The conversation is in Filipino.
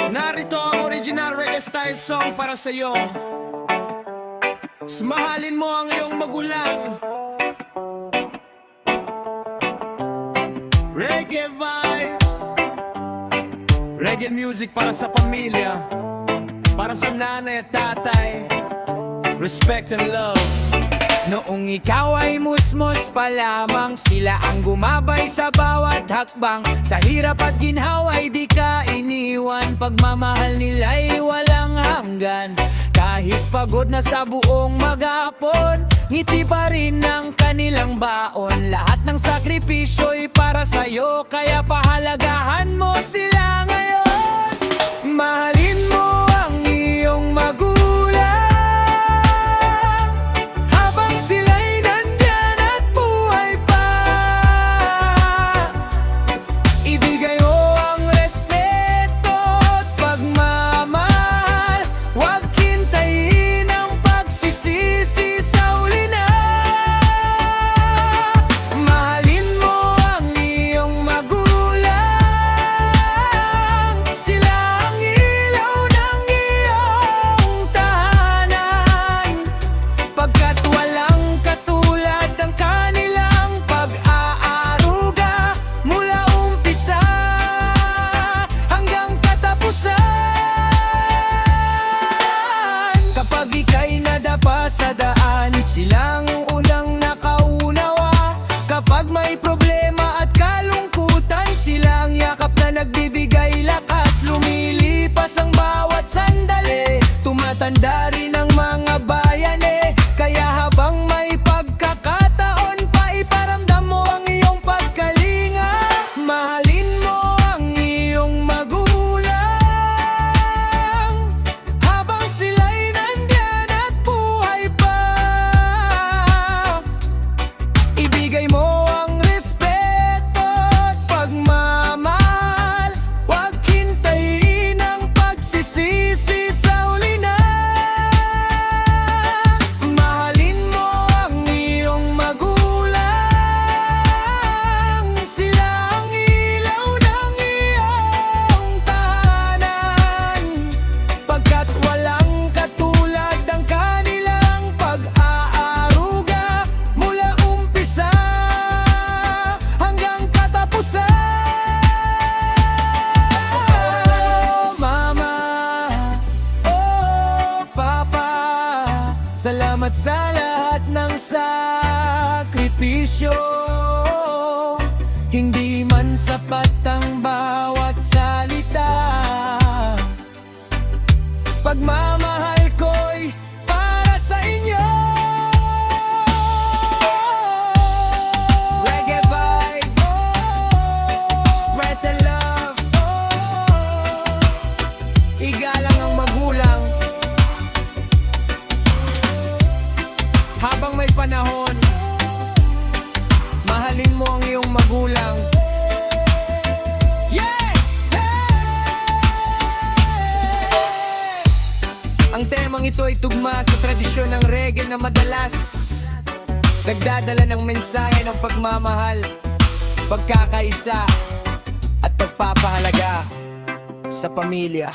Narito ang original reggae style song para sa'yo. Mahalin mo ang iyong magulang. Reggae vibes, reggae music para sa pamilya, para sa nanay at tatay. Respect and love. Noong ikaw ay musmos pa lamang, sila ang gumabay sa bawat hakbang. Sa hirap at ginhawa ay di ka iniwan, pagmamahal nila'y walang hanggan. Kahit pagod na sa buong maghapon, ngiti pa rin ang kanilang baon. Lahat ng sakripisyo'y para sa'yo, kaya pahalagahan mo sila ngayon. Mahalin mo ang iyong magulang habang sila'y nandyan at buhay pa. Ibigay mo ang respeto at pagmamahal, huwag hintayin ang pagsisisi sa uli na. Mahalin mo ang iyong magulang, sila ang ilaw ng iyong tahanan, pagkat walang katulad ng kanilang pag-aaruga mula umpisa hanggang katapusan. Kapag ika'y nadapa sa daan, silang unang nakaunawa. Kapag may problema at kalungkutan, silang yakap na nagbibigay lakas. Lumilipas ang bawat sandali, tumatanda rin ang mga bayani. Kaya habang may pagkakataon pa, iparamdam mo ang iyong pagkalinga. Mahalin mo ang iyong magulang habang sila'y nandyan at buhay pa. Ibigay mo ang respeto at pagmamahal, huwag hintayin ang pagsisisi sa uli na. Mahalin mo ang iyong magulang, sila ang ilaw ng iyong tahanan, pagkat walang katulad ang kanilang pag-aaruga mula umpisa hanggang katapusan. Oh mama, oh papa, salamat sa lahat ng sakripisyo. Hindi man sapat ang bawat salita, pagmamahal ko'y para sa inyo. Reggae vibe, spread the love. Igalang ang magulang habang may panahon. Mahalin mo ang iyong magulang. Yeah! Yeah! Ang temang ito ay tugma sa tradisyon ng reggae na madalas nagdadala ng mensahe ng pagmamahal, pagkakaisa at pagpapahalaga sa pamilya.